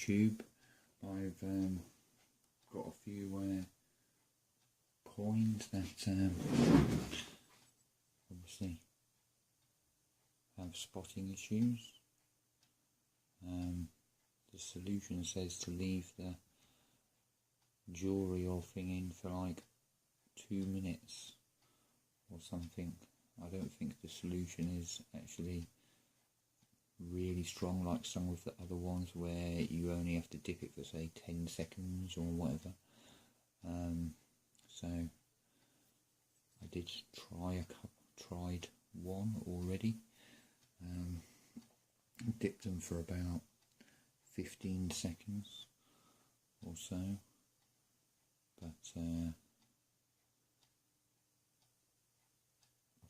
YouTube. I've got a few coins that obviously have spotting issues. The solution says to leave the jewellery or thing in for like 2 minutes or something. I don't think the solution is actually really strong like some of the other ones where you only have to dip it for say 10 seconds or whatever. So I did tried one already. Dipped them for about 15 seconds or so, but I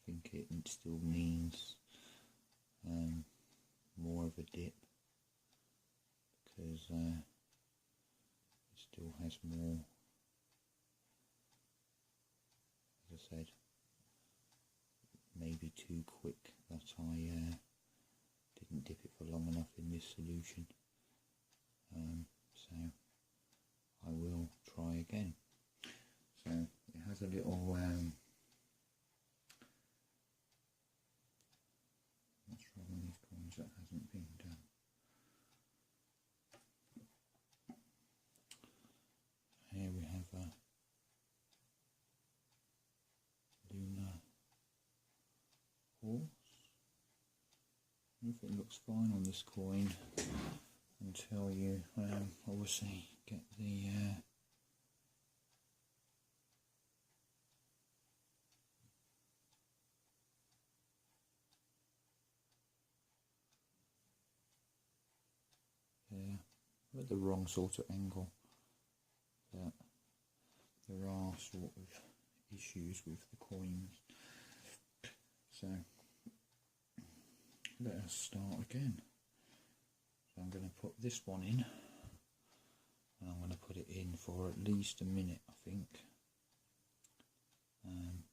think it still needs more of a dip, because it still has more, as I said, maybe too quick that I didn't dip it for long enough in this solution. So I will try again. So it has a little let's try one of these coins that hasn't been done. Here we have a lunar horse. Everything looks fine on this coin until you obviously get the at the wrong sort of angle. But there are sort of issues with the coins. So let us start again. So I'm going to put this one in, and I'm going to put it in for at least a minute, I think, and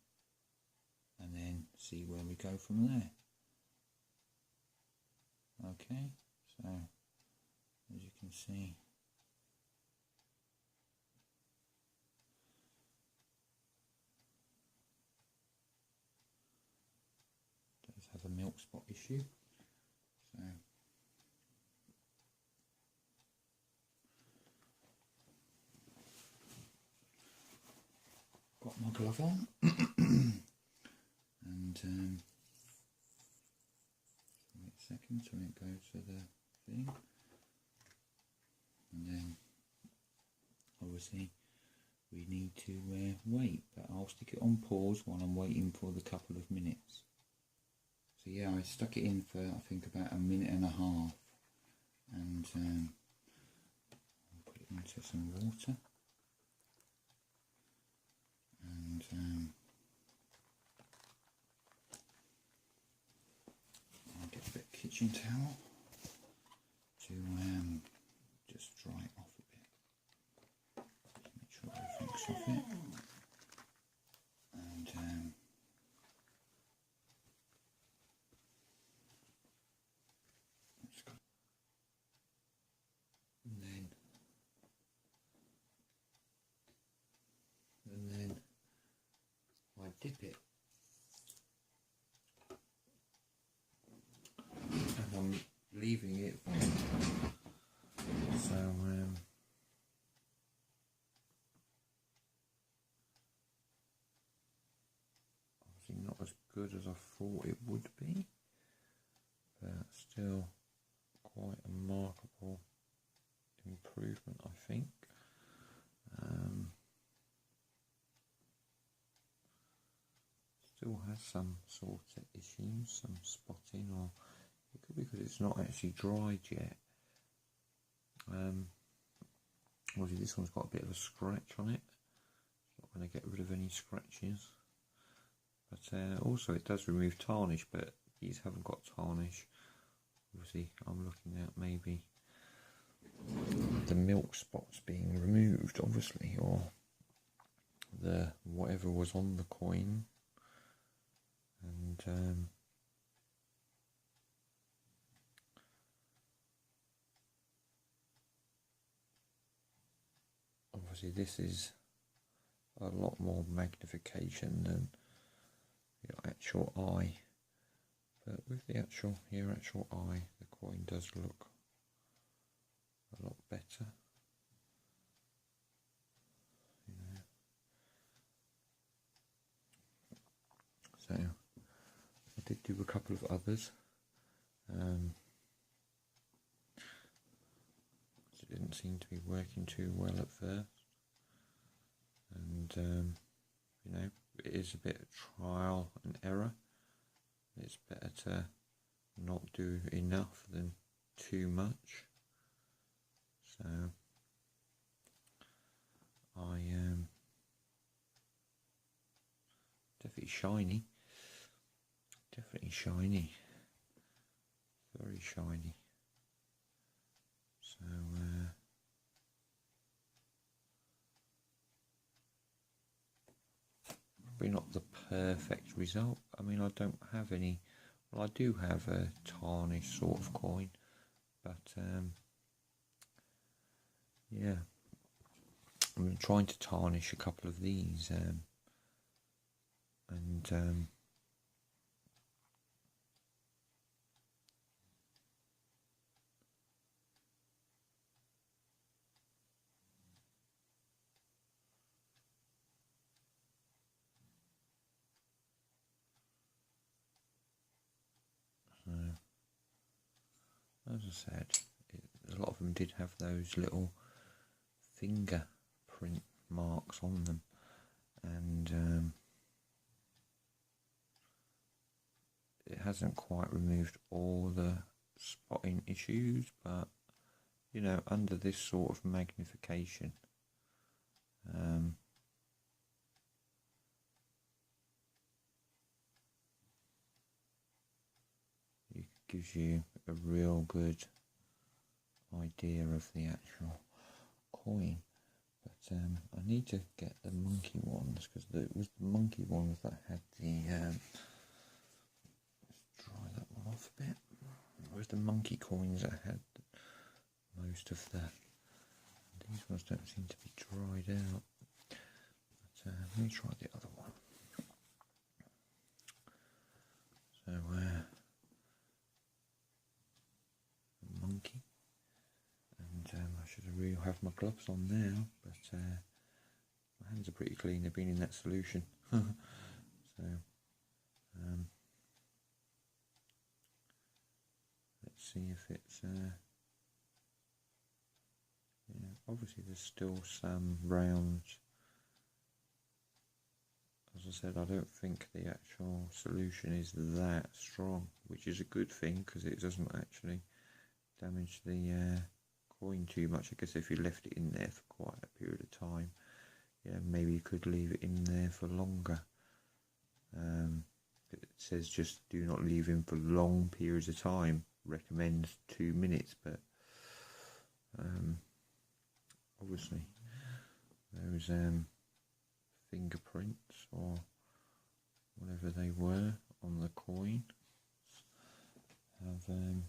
then see where we go from there. Okay, so as you can see, it does have a milk spot issue. So got my glove on and wait a second so it goes to the thing, and then obviously we need to wait, but I'll stick it on pause while I'm waiting for the couple of minutes. So yeah, I stuck it in for I think about a minute and a half, and I'll put it into some water, and I'll get a bit of kitchen towel to just dry it off a bit. Just make sure everything's off it, and then I dip it, and I'm leaving it for so obviously not as good as I thought it would be, but still quite a remarkable improvement, I think. Still has some sort of issues, some spotting, or it could be because it's not actually dried yet. Obviously this one's got a bit of a scratch on it. It's not going to get rid of any scratches. But also it does remove tarnish, but these haven't got tarnish. Obviously I'm looking at maybe the milk spots being removed, obviously, or the whatever was on the coin. And obviously this is a lot more magnification than your actual eye, but with the actual eye, the coin does look a lot better. So I did do a couple of others. It didn't seem to be working too well at first, and you know, it is a bit of trial and error. It's better to not do enough than too much. So I definitely shiny, very shiny. So probably not the perfect result. I mean, I don't have any. Well, I do have a tarnished sort of coin, but yeah, I'm trying to tarnish a couple of these, and as I said, a lot of them did have those little fingerprint marks on them, and it hasn't quite removed all the spotting issues, but you know, under this sort of magnification, it gives you a real good idea of the actual coin. But I need to get the monkey ones, because it was the monkey ones that had the let's dry that one off a bit. It was the monkey coins that had most of the, these ones don't seem to be dried out. But let me try the other one. So monkey, and I should really have my gloves on now, but my hands are pretty clean. They've been in that solution. So let's see if it's yeah, obviously there's still some rounds. As I said, I don't think the actual solution is that strong, which is a good thing because it doesn't actually damage the coin too much. I guess if you left it in there for quite a period of time, yeah, maybe you could leave it in there for longer. It says just do not leave in for long periods of time. Recommends 2 minutes, but obviously those fingerprints or whatever they were on the coin have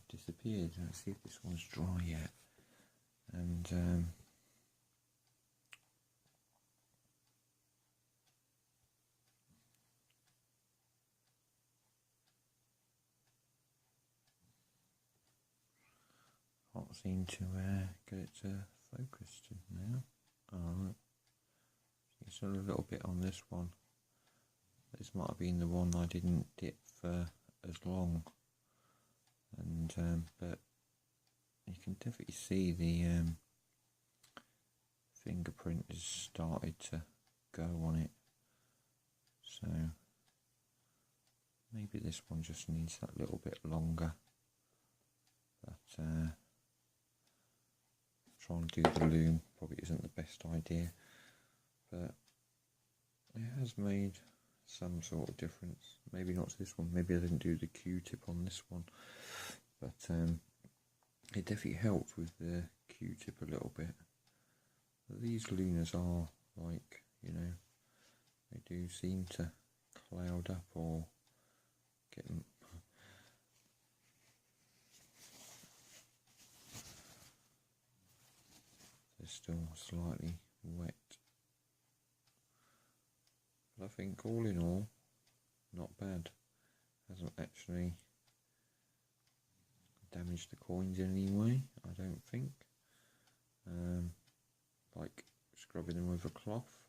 disappeared. Let's see if this one's dry yet. And can't seem to get it to focus to now. Alright, it's a little bit on this one. This might have been the one I didn't dip for as long, and but you can definitely see the fingerprint has started to go on it. So maybe this one just needs that little bit longer. But trying to do the loom probably isn't the best idea, but it has made some sort of difference. Maybe not to this one, maybe I didn't do the Q-tip on this one, but it definitely helped with the Q-tip a little bit. But these lunas are like, you know, they do seem to cloud up or get them. They're still slightly wet think all in all, not bad. Hasn't actually damaged the coins in any way, I don't think. Like scrubbing them with a cloth,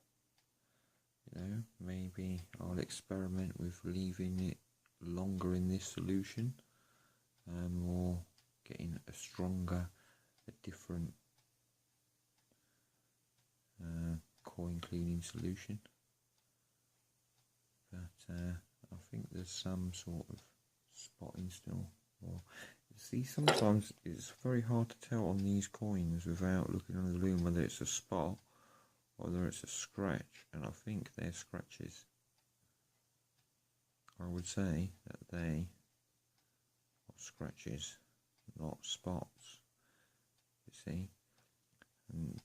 you know, maybe I'll experiment with leaving it longer in this solution, or getting a stronger, a different coin cleaning solution. But I think there's some sort of spotting still. Or see, sometimes it's very hard to tell on these coins without looking on the loom whether it's a spot or whether it's a scratch, and I think they're scratches. I would say that they are scratches, not spots, you see. And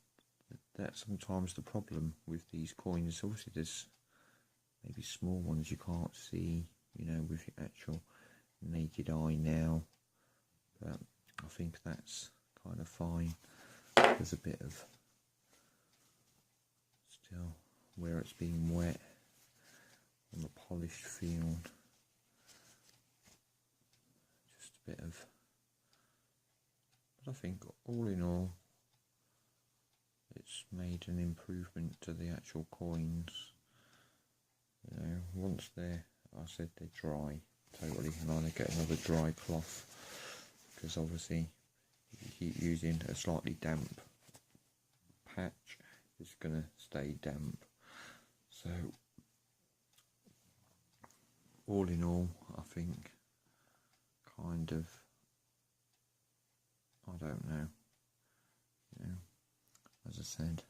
that's sometimes the problem with these coins. Obviously there's maybe small ones you can't see, you know, with your actual naked eye now, but I think that's kind of fine. There's a bit of still where it's been wet on the polished field, just a bit of, but I think all in all it's made an improvement to the actual coins. You know, once they're, I said they're dry totally, and I'm going to get another dry cloth, because obviously if you keep using a slightly damp patch, it's going to stay damp. So all in all, I think kind of, I don't know, you know, as I said,